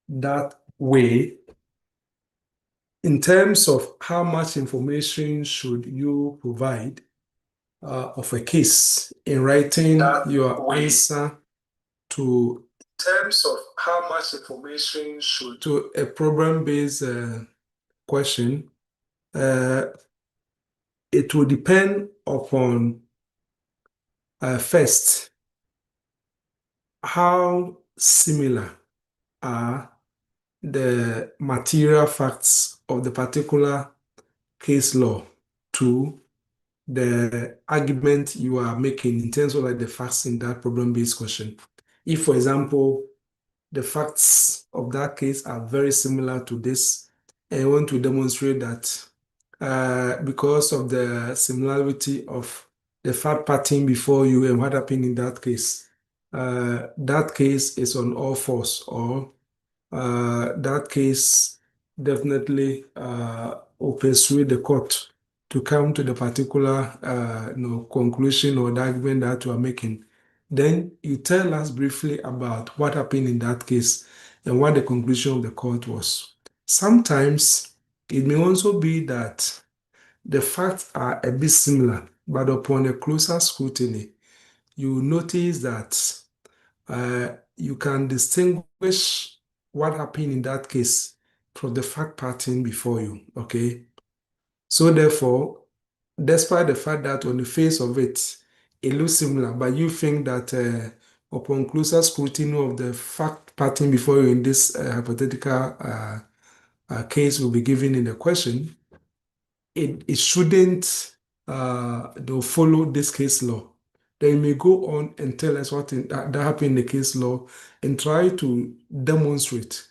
that way in terms of how much information should you provide of a case in writing your answer to terms of how much information should to a problem-based question, uh, it will depend upon first how similar are the material facts of the particular case law to the argument you are making in terms of like the facts in that problem-based question. If, for example, the facts of that case are very similar to this, and I want to demonstrate that because of the similarity of the fact pattern before you and what happened in that case is on all fours, or that case definitely will persuade the court to come to the particular conclusion or the argument that you are making. Then you tell us briefly about what happened in that case and what the conclusion of the court was. Sometimes it may also be that the facts are a bit similar, but upon a closer scrutiny, you notice that you can distinguish what happened in that case from the fact pattern before you. Okay. So therefore, despite the fact that on the face of it, it looks similar, but you think that upon closer scrutiny of the fact pattern before you in this hypothetical case will be given in the question, it shouldn't follow this case law. Then you may go on and tell us that happened in the case law and try to demonstrate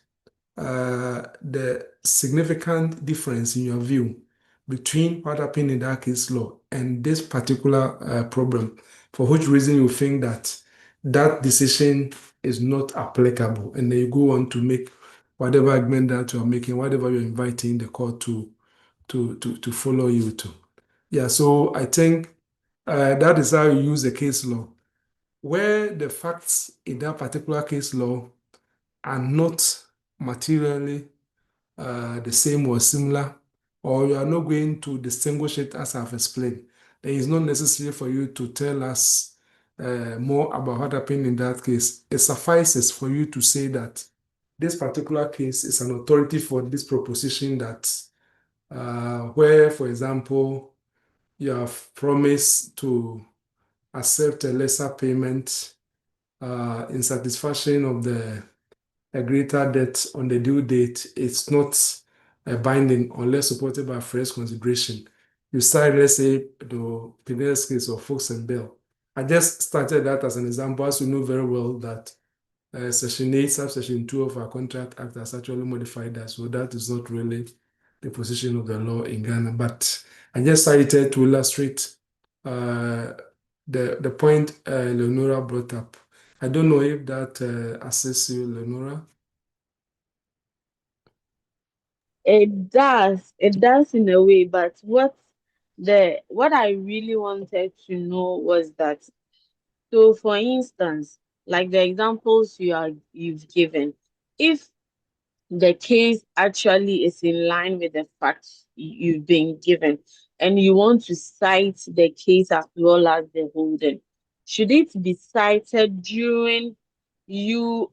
the significant difference in your view between what happened in that case law and this particular problem, for which reason you think that that decision is not applicable. And then you go on to make whatever argument that you are making, whatever you're inviting the court to follow you to. Yeah, so I think that is how you use the case law, where the facts in that particular case law are not materially the same or similar, or you are not going to distinguish it as I've explained. Then it's not necessary for you to tell us more about what happened in that case. It suffices for you to say that this particular case is an authority for this proposition that where, for example, you have promised to accept a lesser payment in satisfaction of a greater debt on the due date, it's not binding unless supported by fresh consideration. You start, let's say, the Pinellas case of Fox and Bell. I just started that as an example, as you know very well that Section 8, Subsection 2 of our Contract Act has actually modified that. So that is not really the position of the law in Ghana. But I just cited to illustrate the point Leonora brought up. I don't know if that assists you, Leonora. It does in a way, but what I really wanted to know was that, so for instance, like the examples you've given, if the case actually is in line with the facts you've been given and you want to cite the case as well as the holding, should it be cited during you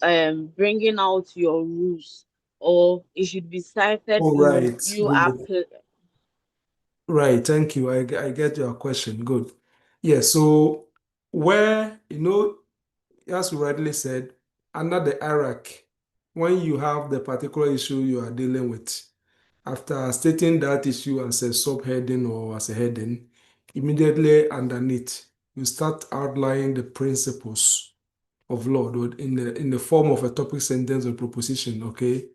bringing out your rules, or it should be cited Oh, in right. you Good. apply? Right. Thank you. I get your question. Good. Yeah. So, where, as you rightly said, under the hierarchy, when you have the particular issue you are dealing with, after stating that issue as a subheading or as a heading, immediately underneath, you start outlining the principles of law in the form of a topic sentence or proposition, okay,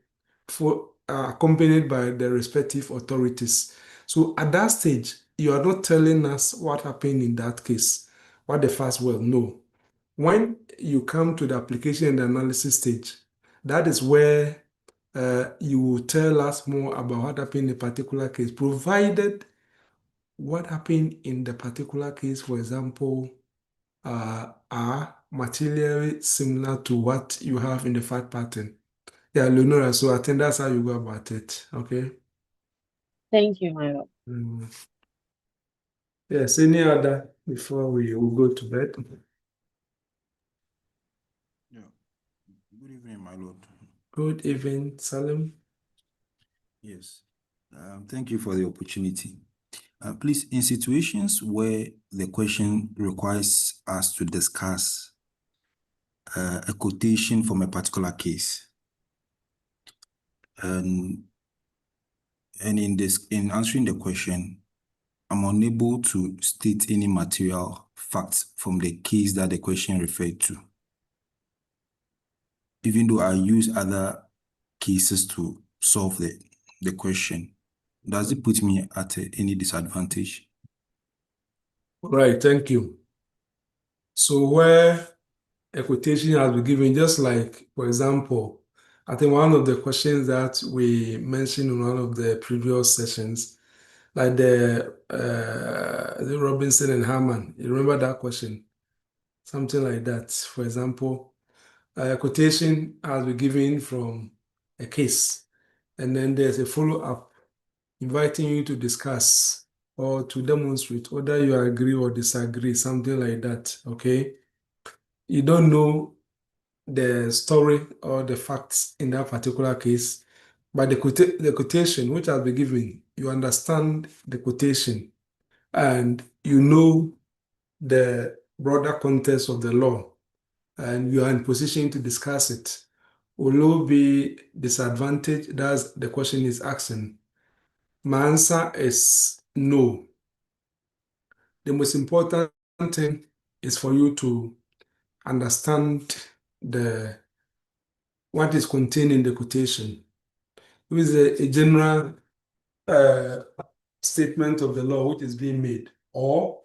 for accompanied by the respective authorities. So at that stage, you are not telling us what happened in that case, what the facts were. No. When you come to the application and analysis stage, that is where you will tell us more about what happened in a particular case, provided what happened in the particular case, for example, are materially similar to what you have in the fact pattern. Yeah, Leonora. So I think that's how you go about it. Okay. Thank you, my lord. Mm. Yes. Any other before we will go to bed? Yeah. Good evening, my lord. Good evening, Salim. Yes. Thank you for the opportunity. Please, in situations where the question requires us to discuss a quotation from a particular case, and in answering the question, I'm unable to state any material facts from the case that the question referred to, even though I use other cases to solve the question. Does it put me at any disadvantage? Right. Thank you. So where a quotation has been given, just like, for example, I think one of the questions that we mentioned in one of the previous sessions, like the Robinson and Harman, you remember that question? Something like that. For example, a quotation has been given from a case, and then there's a follow-up inviting you to discuss or to demonstrate whether you agree or disagree, something like that. Okay. You don't know the story or the facts in that particular case, but the quotation which has been given, you understand the quotation and you know the broader context of the law and you are in position to discuss it. Will you be disadvantaged? That's the question is asking. My answer is no. The most important thing is for you to understand the what is contained in the quotation. It is a general uh, statement of the law which is being made, or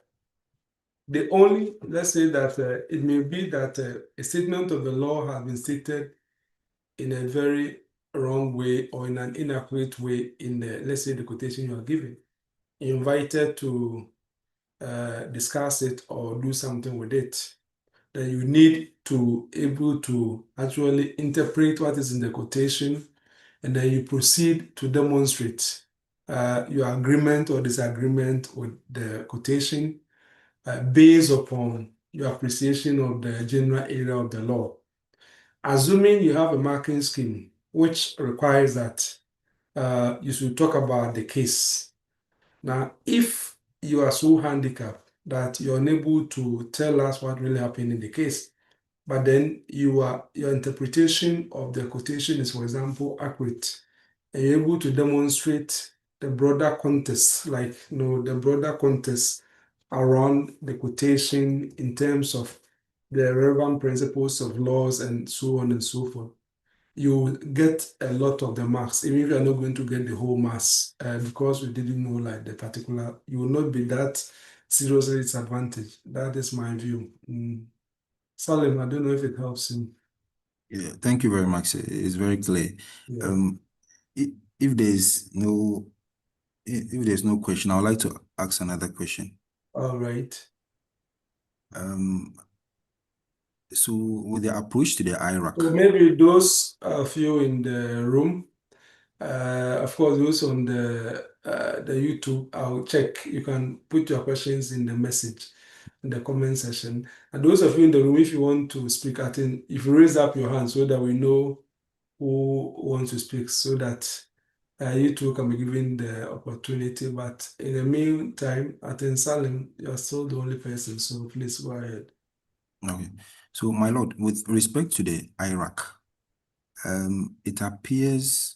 the only, let's say that it may be that a statement of the law has been stated in a very wrong way or in an inaccurate way in the, let's say, the quotation you are giving. You're invited to discuss it or do something with it. Then you need to able to actually interpret what is in the quotation, and then you proceed to demonstrate your agreement or disagreement with the quotation based upon your appreciation of the general area of the law. Assuming you have a marking scheme which requires that you should talk about the case. Now, if you are so handicapped that you're unable to tell us what really happened in the case, but then your interpretation of the quotation is, for example, accurate, and you're able to demonstrate the broader context, like the broader context around the quotation in terms of the relevant principles of laws and so on and so forth. You will get a lot of the marks, even if you're not going to get the whole marks, because you didn't know like the particular, you will not be that seriously disadvantaged. That is my view. Salim, I don't know if it helps you. Yeah, thank you very much. It's very clear. Yeah. Um, i- if there's no if there's no question, I would like to ask another question. All right. Um, so with the approach to the So IRAC, maybe those of you in the room, of course, those on the YouTube, I'll check. You can put your questions in the message in the comment section. And those of you in the room, if you want to speak, I think if you raise up your hand so that we know who wants to speak, so that you two can be given the opportunity. But in the meantime, I think Salim, you're still the only person, so please go ahead. okay. So my lord, with respect to the IRAC, it appears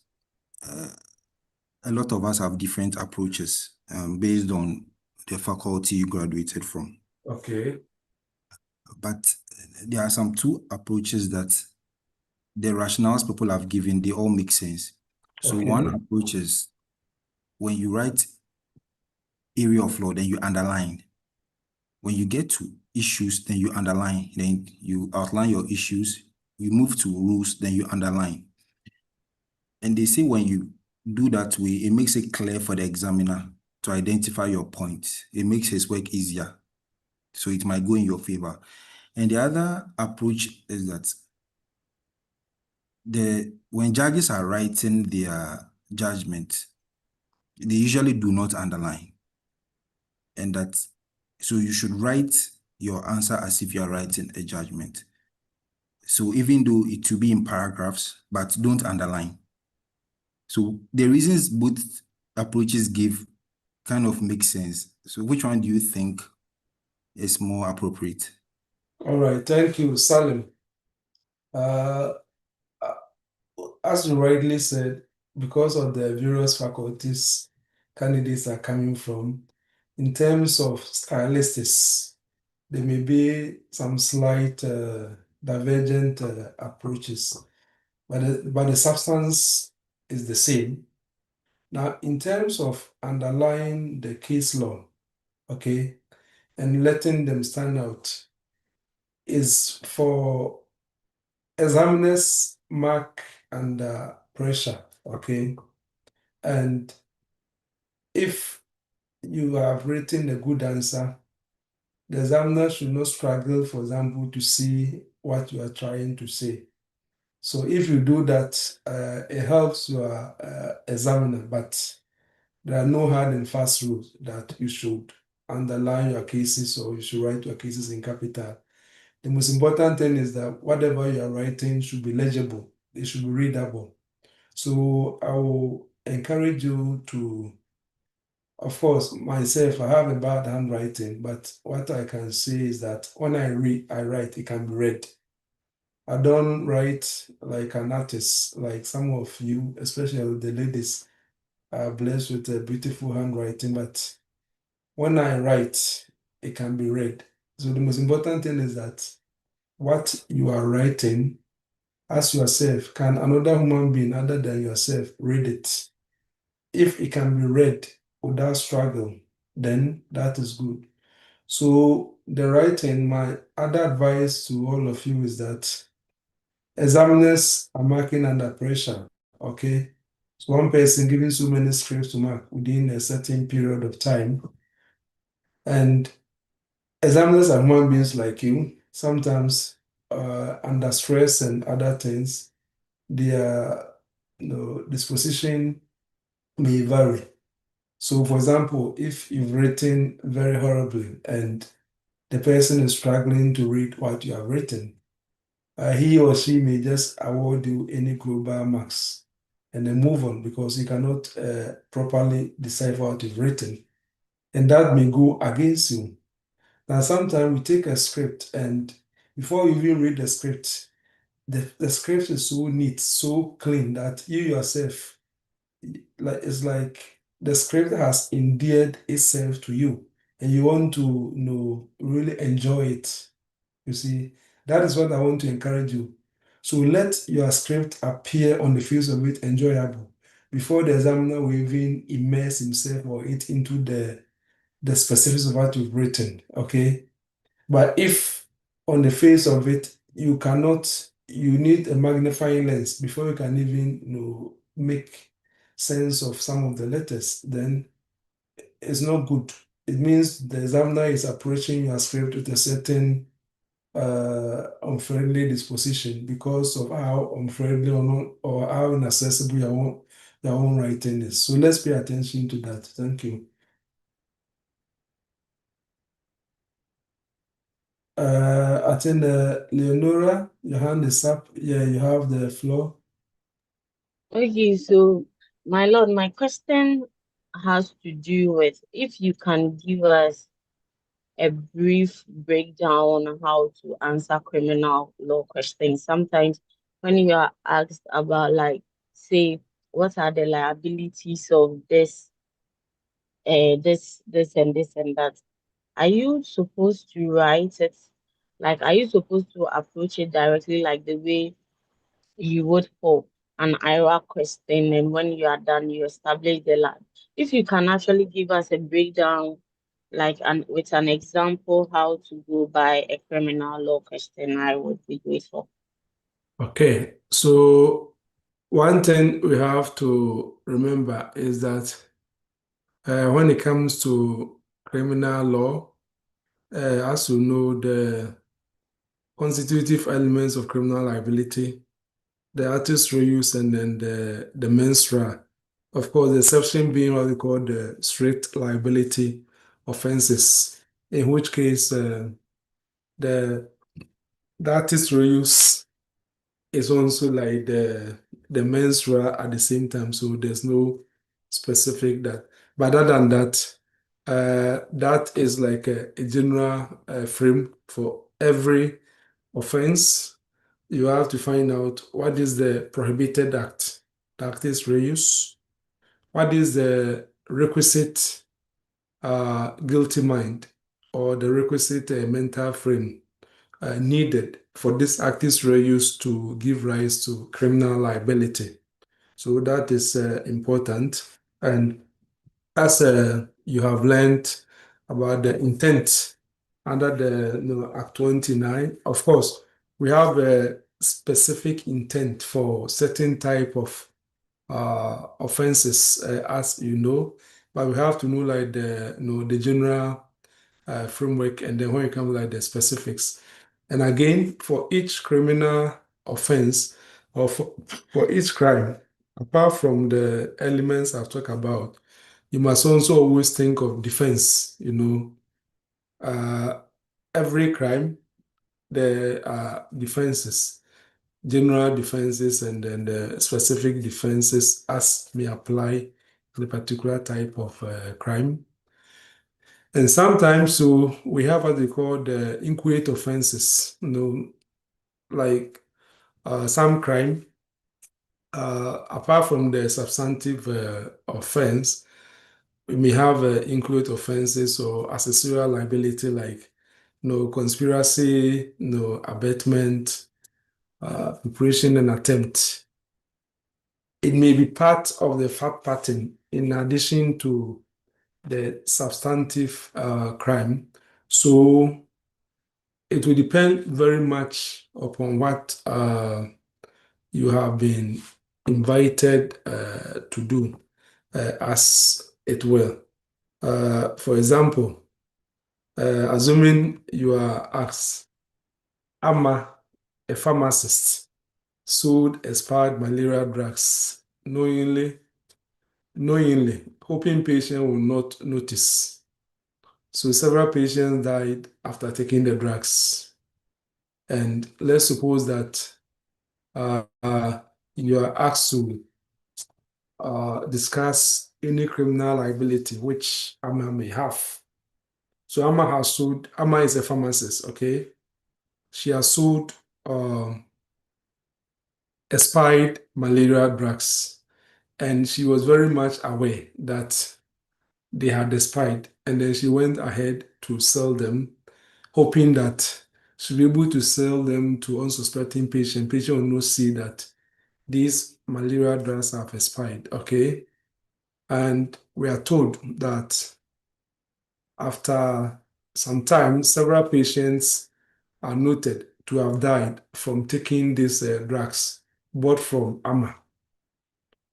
a lot of us have different approaches based on the faculty you graduated from. Okay. But there are some two approaches that the rationales people have given, they all make sense. So one Okay. approach is when you write area of law, then you underline. When you get to issues, then you underline. Then you outline your issues. You move to rules, then you underline. And they say when you do that way, it makes it clear for the examiner to identify your points. It makes his work easier. So it might go in your favor. And the other approach is that when judges are writing their judgment, they usually do not underline. And so you should write your answer as if you are writing a judgment. So even though it will be in paragraphs, but don't underline. So the reasons both approaches give kind of make sense. So which one do you think is more appropriate? All right, thank you, Salim. Uh, as you rightly said, because of the various faculties candidates are coming from, in terms of stylistics, there may be some slight divergent approaches, but the substance is the same. Now, in terms of underlying the case law, okay, and letting them stand out, is for examiners mark under pressure, okay? And if you have written a good answer, the examiner should not struggle, for example, to see what you are trying to say. So if you do that, it helps your examiner, but there are no hard and fast rules that you should underline your cases or you should write your cases in capital. The most important thing is that whatever you are writing should be legible, it should be readable. So I will encourage you to, of course, myself, I have a bad handwriting, but what I can say is that when I write, it can be read. I don't write like an artist, like some of you, especially the ladies, are blessed with a beautiful handwriting, but when I write, it can be read. So the most important thing is that what you are writing, ask yourself, can another human being other than yourself read it? If it can be read without struggle, then that is good. So the writing, my other advice to all of you is that examiners are marking under pressure, okay? So one person giving so many scripts to mark within a certain period of time, and examiners are human beings like you. Sometimes under stress and other things, their disposition may vary. So, for example, if you've written very horribly and the person is struggling to read what you have written, he or she may just award you any global marks and then move on because you cannot properly decipher what you've written. And that may go against you. Now, sometimes we take a script and before you even read the script, the script is so neat, so clean that you yourself, like it's like the script has endeared itself to you and you want to really enjoy it. You see, that is what I want to encourage you. So let your script appear on the face of it enjoyable before the examiner will even immerse himself or it into the specifics of what you've written. Okay. But if on the face of it, you cannot, you need a magnifying lens before you can even make sense of some of the letters, then it's not good. It means the examiner is approaching your script with a certain unfriendly disposition because of how unfriendly or not or how inaccessible your own writing is. So let's pay attention to that. Thank you. I think Leonora, your hand is up. Yeah, you have the floor. Okay, so my lord, my question has to do with if you can give us a brief breakdown on how to answer criminal law questions. Sometimes when you are asked about like, say, what are the liabilities of this and that, are you supposed to write it? Like, are you supposed to approach it directly like the way you would for an IRA question, and when you are done, you establish the lab. If you can actually give us a breakdown, like with an example, how to go by a criminal law question, I would be grateful. Okay, so one thing we have to remember is that when it comes to criminal law, as you know, the constitutive elements of criminal liability the artist reuse, and then the menstrual. Of course, the exception being what we call the strict liability offenses, in which case the the artist reuse is also like the menstrual at the same time. So there's no specific that. But other than that, that is like a general frame for every offense. You have to find out what is the prohibited act, the act is reuse, what is the requisite guilty mind or the requisite mental frame needed for this act is reuse to give rise to criminal liability. So that is important. And as you have learned about the intent under the Act 29, of course, we have a specific intent for certain type of offenses, as you know, but we have to know like the general framework, and then when it comes like the specifics. And again, for each criminal offense or for each crime, apart from the elements I've talked about, you must also always think of defense. Uh, every crime, there are defenses, general defenses, and then the specific defenses as may apply to the particular type of crime. And sometimes, so we have what they call the inchoate offenses, like some crime, apart from the substantive offense, we may have inchoate offenses or accessorial liability, like conspiracy, abetment, preparation, and attempt. It may be part of the fact pattern in addition to the substantive crime. So it will depend very much upon what you have been invited to do as it will. For example, assuming you are asked, Amma, a pharmacist, sold expired malaria drugs knowingly, hoping patient will not notice. So several patients died after taking the drugs. And let's suppose that you are asked to discuss any criminal liability which Amma may have. So Amma is a pharmacist, okay? She has sold expired malaria drugs, and she was very much aware that they had expired, and then she went ahead to sell them, hoping that she'll be able to sell them to unsuspecting patient. Patient will not see that these malaria drugs have expired, okay? And we are told that after some time, several patients are noted to have died from taking these drugs bought from Amma.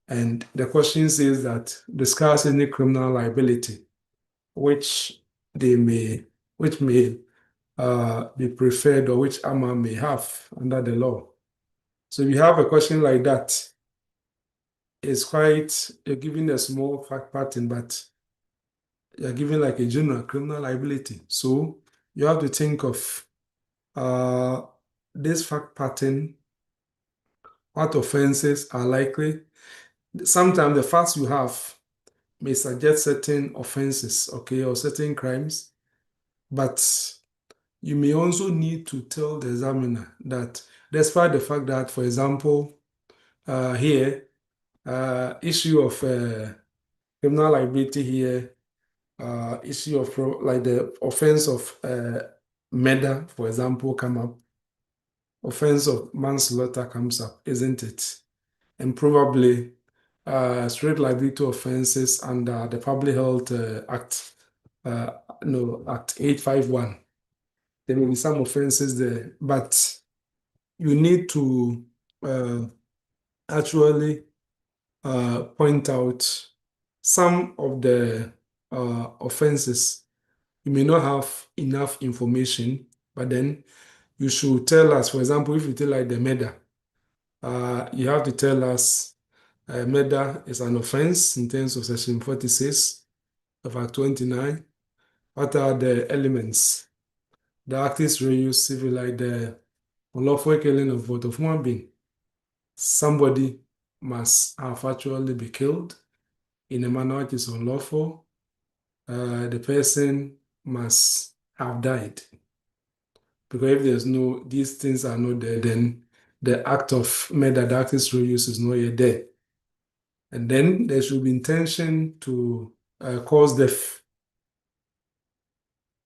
And the question says that discuss any criminal liability which may be preferred or which Amma may have under the law. So if you have a question like that, it's quite, you're giving a small fact pattern, but you're giving like a general criminal liability. So you have to think of this fact pattern, what offenses are likely. Sometimes the facts you have may suggest certain offenses, okay, or certain crimes, but you may also need to tell the examiner that despite the fact that, for example, here, issue of criminal liability here, issue of like the offense of murder, for example, come up, offense of manslaughter comes up, isn't it? And probably straight liability offenses under the Public Health Act, Act 851. There may be some offenses there, but you need to actually point out some of the offenses. You may not have enough information, but then you should tell us, for example, if you tell like the murder, You have to tell us murder is an offense in terms of Section 46 of Act 29. What are the elements? The actus reus civil, like the unlawful killing of both of human being. Somebody must have actually be killed in a manner which is unlawful. The person must have died. Because if there's no, these things are not there, then the act of murder, the actus reus is not yet there. And then there should be intention to cause death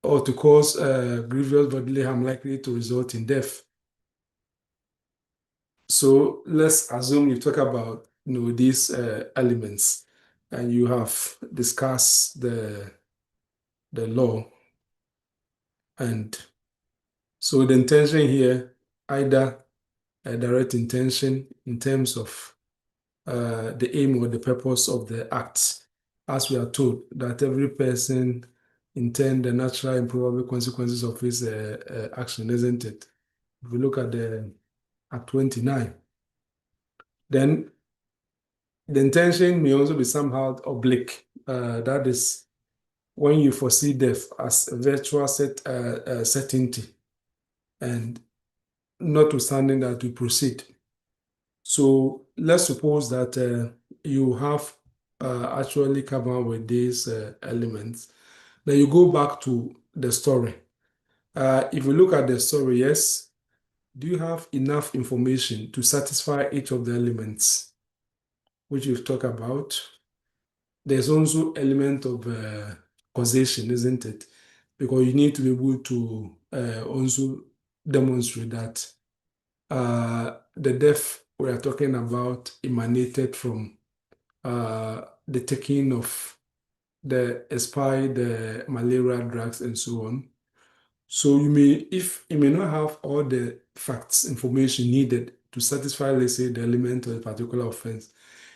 or to cause grievous bodily harm likely to result in death. So let's assume you talk about these elements and you have discussed the law. And so the intention here, either a direct intention in terms of the aim or the purpose of the act, as we are told that every person intend the natural and probable consequences of his action, isn't it? If we look at the Act 29, then the intention may also be somehow oblique. That is, when you foresee death as a virtual certainty, and notwithstanding that we proceed. So let's suppose that you have actually come up with these elements. Then you go back to the story. If we look at the story, yes, do you have enough information to satisfy each of the elements which we've talked about? There's also element of causation, isn't it? Because you need to be able to also demonstrate that the death we are talking about emanated from the taking of the expired malaria drugs and so on. So if you may not have all the facts, information needed to satisfy, let's say, the element of a particular offense,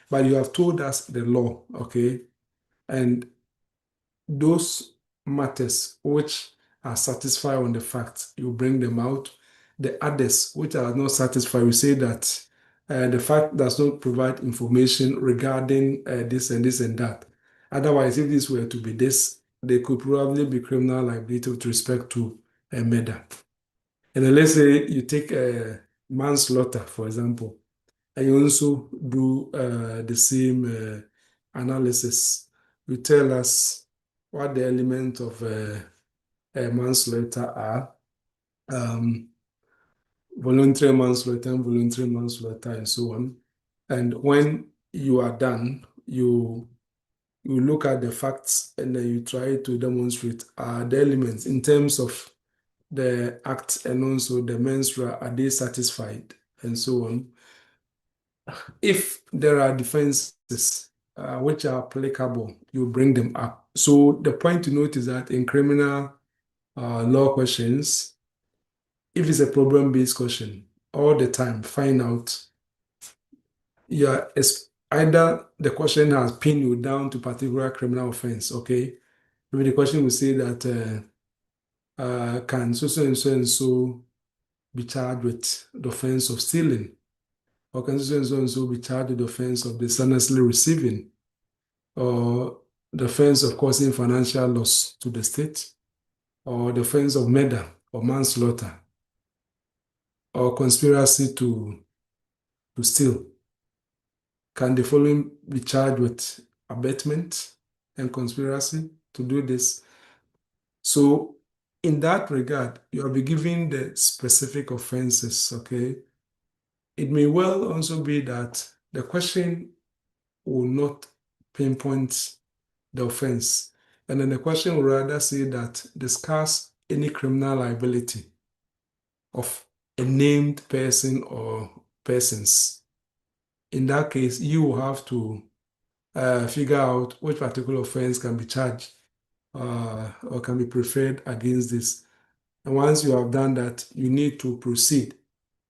but you have told us the law, okay? And those matters which are satisfied on the facts, you bring them out. The others which are not satisfied, we say that the fact does not provide information regarding this and this and that. Otherwise, if this were to be this, there could probably be criminal liability with respect to a murder. And then let's say you take manslaughter, for example, and you also do the same analysis. You tell us what the elements of manslaughter are, um, voluntary manslaughter, involuntary manslaughter, and so on. And when you are done, you look at the facts and then you try to demonstrate the elements in terms of the act and also the mens rea, are they satisfied, and so on. If there are defenses which are applicable, you bring them up. So the point to note is that in criminal law questions, if it's a problem-based question, all the time, find out, yeah, it's either the question has pinned you down to particular criminal offense, okay? Maybe the question will say that can so and so be charged with the offense of stealing? Or can so and so be charged with the offense of dishonestly receiving? Or the offense of causing financial loss to the state? Or the offense of murder or manslaughter? Or conspiracy to steal? Can the following be charged with abetment and conspiracy to do this? So in that regard, you'll be given the specific offenses, okay? It may well also be that the question will not pinpoint the offense. And then the question will rather say that discuss any criminal liability of a named person or persons. In that case, you will have to figure out which particular offense can be charged or can be preferred against this. And once you have done that, you need to proceed,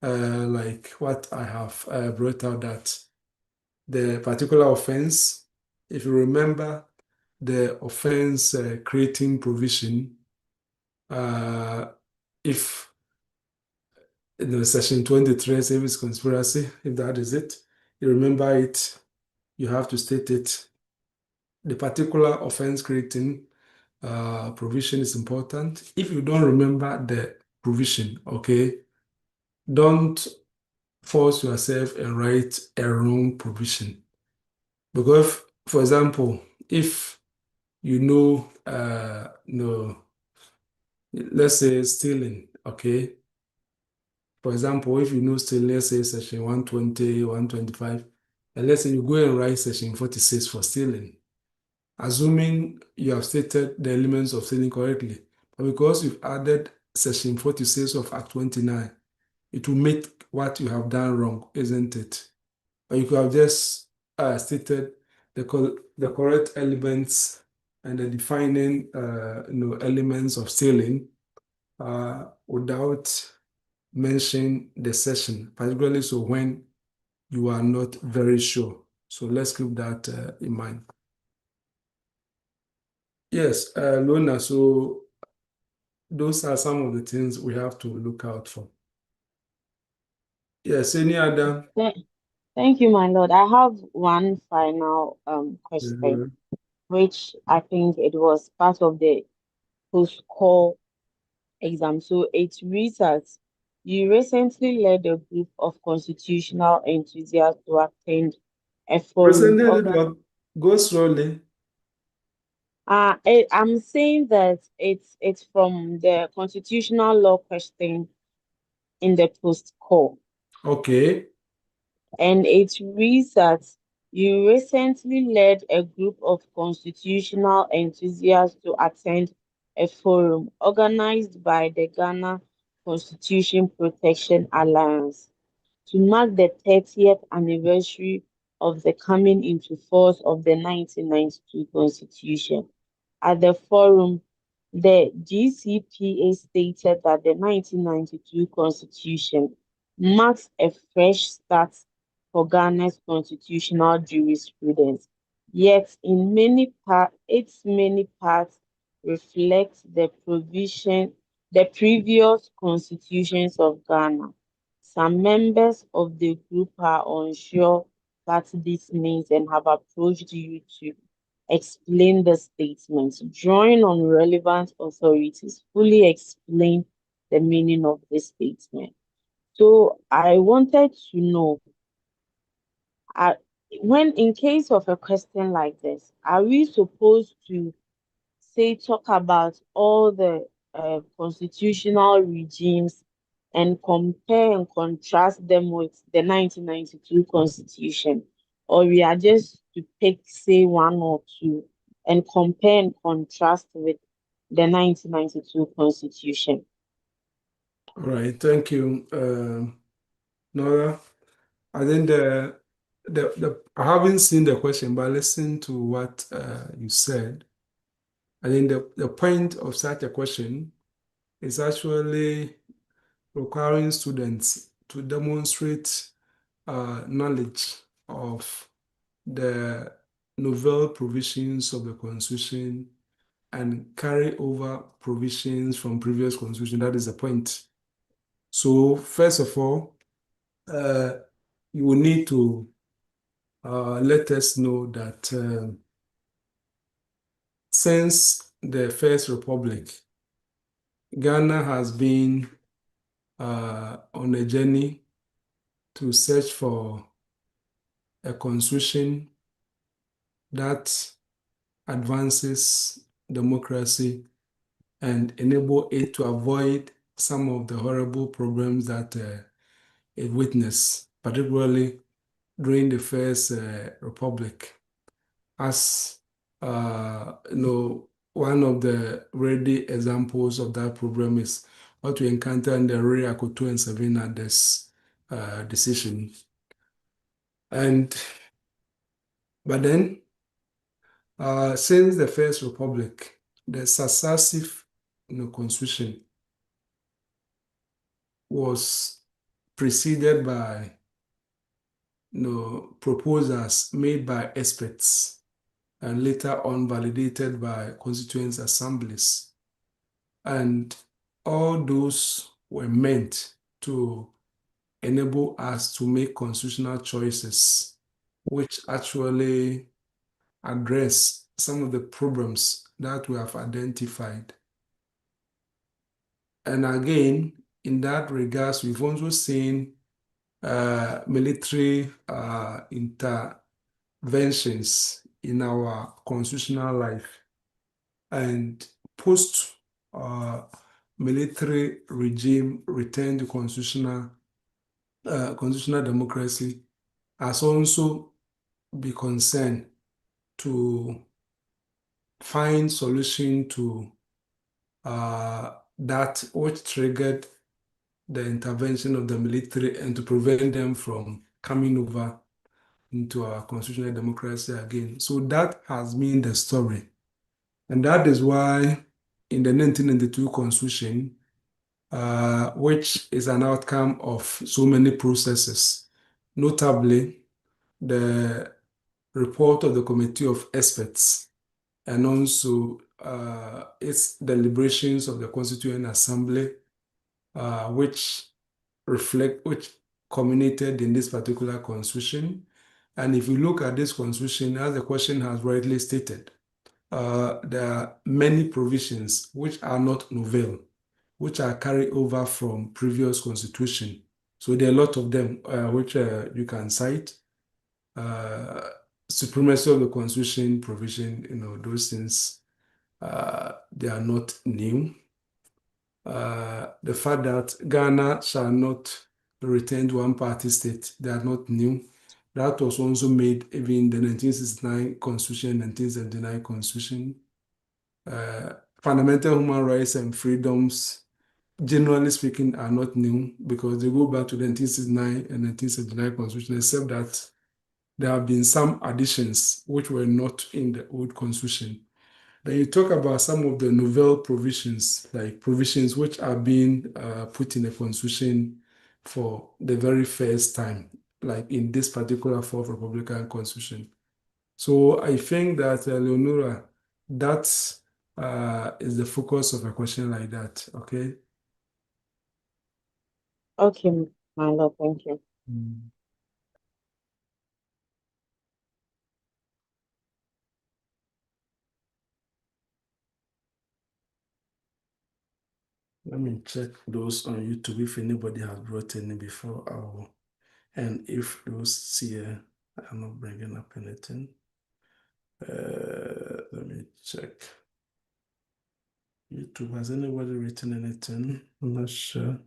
like what I have brought out, that the particular offense, if you remember the offense creating provision, if Section 23, service conspiracy, if that is it. You remember it, you have to state it. The particular offense creating provision is important. If you don't remember the provision, okay, don't force yourself and write a wrong provision. Because, for example, if you know, no, let's say stealing, okay. For example, if you know stealing, let's say section 120, 125, and let's say you go and write section 46 for stealing, assuming you have stated the elements of stealing correctly. But because you've added section 46 of Act 29, it will make what you have done wrong, isn't it? But you could have just stated the correct elements and the defining elements of stealing without mentioning the session, particularly so when you are not very sure. So let's keep that in mind. Yes, Lona, so those are some of the things we have to look out for. Yes, any other? Thank you, my lord. I have one final question, Mhm. which I think it was part of the post-call exam. So it reads as you recently led a group of constitutional enthusiasts to attend a forum Presented it organ. up. Go slowly. I'm saying that it's from the constitutional law question in the post-call. Okay. And it reads that you recently led a group of constitutional enthusiasts to attend a forum organized by the Ghana Constitution Protection Alliance to mark the 30th anniversary of the coming into force of the 1992 Constitution. At the forum, the GCPA stated that the 1992 Constitution marks a fresh start for Ghana's constitutional jurisprudence, yet its many parts reflect the previous constitutions of Ghana. Some members of the group are unsure what this means and have approached you to explain the statement, drawing on relevant authorities, fully explain the meaning of this statement. So I wanted to know, uh, when in case of a question like this, are we supposed to say talk about all the constitutional regimes and compare and contrast them with the 1992 constitution, or we are just to pick say one or two and compare and contrast with the 1992 constitution? All right. Thank you, Nora. I think I haven't seen the question, but listen to what you said. I think the point of such a question is actually requiring students to demonstrate knowledge of the novel provisions of the Constitution and carry over provisions from previous Constitution. That is the point. So first of all, uh, you will need to let us know that since the First Republic, Ghana has been on a journey to search for a constitution that advances democracy and enable it to avoid some of the horrible problems that it witnessed, particularly during the First Republic. As one of the ready examples of that problem is what we encounter in the Ray Akoto and Savannah decision. And but then, since the First Republic, the successive constitution was preceded by proposals made by experts and later on validated by constituent assemblies. And all those were meant to enable us to make constitutional choices which actually address some of the problems that we have identified. And again, in that regards, we've also seen military interventions in our constitutional life. And post military regime return to constitutional democracy has also been concerned to find solution to that which triggered the intervention of the military and to prevent them from coming over into our constitutional democracy again. So that has been the story. And that is why in the 1992 Constitution, which is an outcome of so many processes, notably the report of the Committee of Experts and also its deliberations of the Constituent Assembly, which culminated in this particular constitution. And if you look at this constitution, as the question has rightly stated, there are many provisions which are not novel, which are carried over from previous constitution. So there are a lot of them which you can cite. Supremacy of the constitution provision, those things, they are not new. The fact that Ghana shall not return to one-party state, they are not new. That was also made even in the 1969 Constitution, 1979 Constitution. Fundamental human rights and freedoms, generally speaking, are not new because they go back to the 1969 and 1979 Constitution, except that there have been some additions which were not in the old Constitution. Then you talk about some of the novel provisions, like provisions which are being put in the Constitution for the very first time, like in this particular Fourth Republican Constitution. So I think that, Leonora, that is the focus of a question like that, okay? Okay, my lord, thank you. Mm. Let me check those on YouTube if anybody has brought any before. And if those here are not bringing up anything, let me check. YouTube, has anybody written anything? I'm not sure.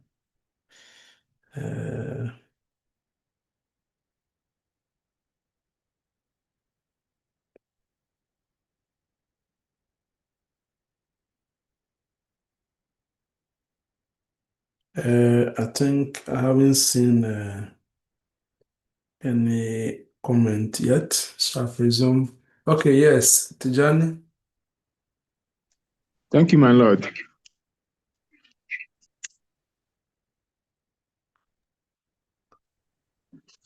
I think I haven't seen any comment yet, so I presume. Okay, yes, Tijani. Thank you, my lord.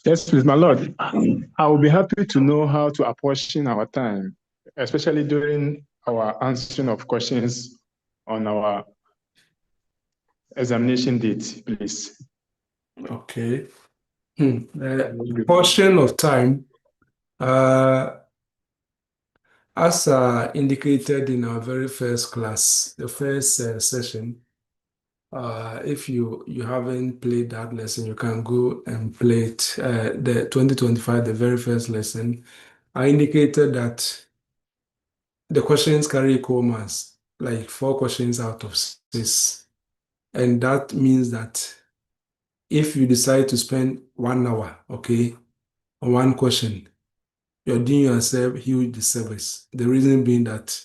Yes, please, my lord. I will be happy to know how to apportion our time, especially during our answering of questions on our examination date, please. Okay. Portion of time, as indicated in our very first class, the first session, if you haven't played that lesson, you can go and play it. The 2025, the very first lesson, I indicated that the questions carry equal mass, like 4 questions out of 6. And that means that if you decide to spend 1 hour, okay, on one question, you're doing yourself huge disservice. The reason being that,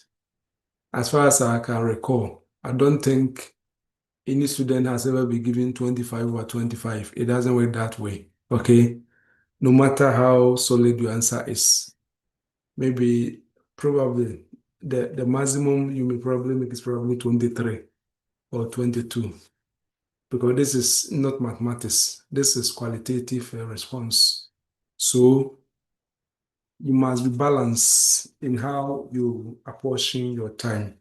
as far as I can recall, I don't think any student has ever been given 25 or 25. It doesn't work that way, okay? No matter how solid your answer is. Maybe, probably, the maximum you may probably make is probably 23 or 22. Because this is not mathematics. This is qualitative response. So you must be balanced in how you apportion your time.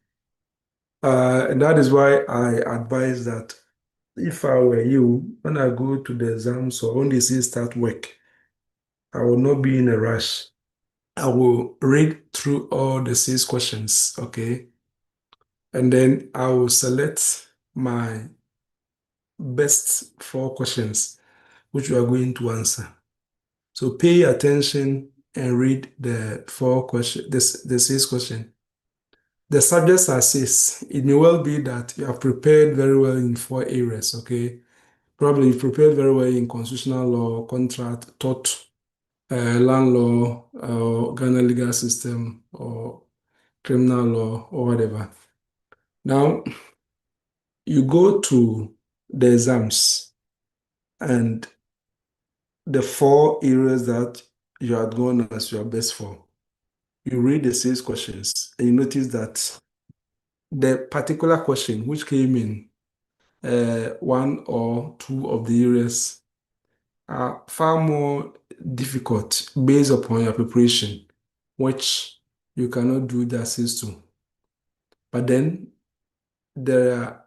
And that is why I advise that if I were you, when I go to the exams or when they say start work, I will not be in a rush. I will read through all the 6 questions, okay? And then I will select my best 4 questions, which we are going to answer. So pay attention and read the 4 questions, the 6 questions. The subjects are 6. It may well be that you have prepared very well in 4 areas, okay? Probably you prepared very well in constitutional law, contract, tort, land law, Ghana legal system, or criminal law, or whatever. Now, you go to the exams and the 4 areas that you had gone as your best for. You read the 6 questions and you notice that the particular question which came in one or two of the areas are far more difficult based upon your preparation, which you cannot do justice to. But then there are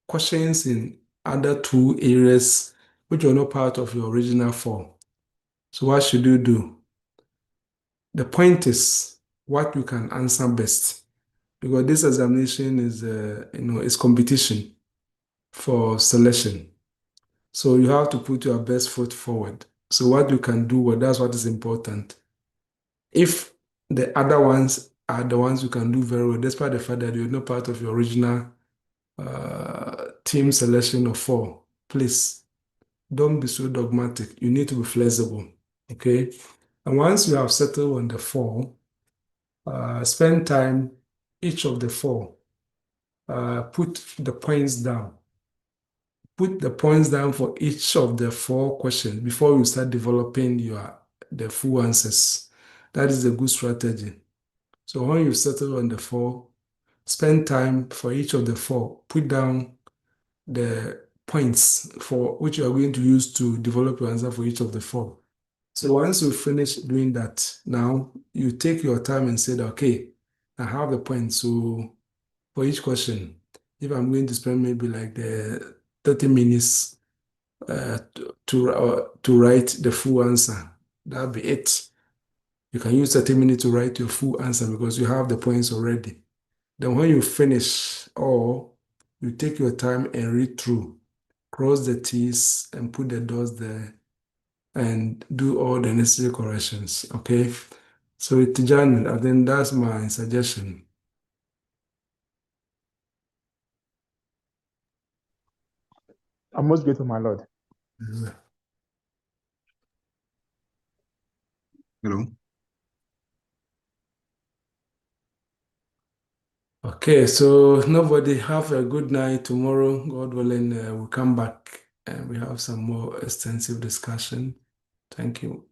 questions in other 2 areas which are not part of your original 4. So what should you do? The point is what you can answer best, because this examination is is competition for selection. So you have to put your best foot forward. So what you can do, well, that's what is important. If the other ones are the ones you can do very well, despite the fact that you're not part of your original team selection of 4, please don't be so dogmatic. You need to be flexible, okay? And once you have settled on the 4, spend time each of the 4. Put the points down. Put the points down for each of the 4 questions before you start developing the full answers. That is a good strategy. So when you settle on the 4, spend time for each of the 4. Put down the points for which you are going to use to develop your answer for each of the 4. So once you finish doing that, now you take your time and say, okay, I have a point. So for each question, if I'm going to spend maybe like the 30 minutes to write the full answer, that'll be it. You can use 30 minutes to write your full answer because you have the points already. Then when you finish, or you take your time and read through, cross the T's and put the dots there and do all the necessary corrections, okay? So Tijani, I think that's my suggestion. I'm most grateful, my Lord. Hello. Okay, so nobody have a good night. Tomorrow, God willing, we'll come back and we have some more extensive discussion. Thank you.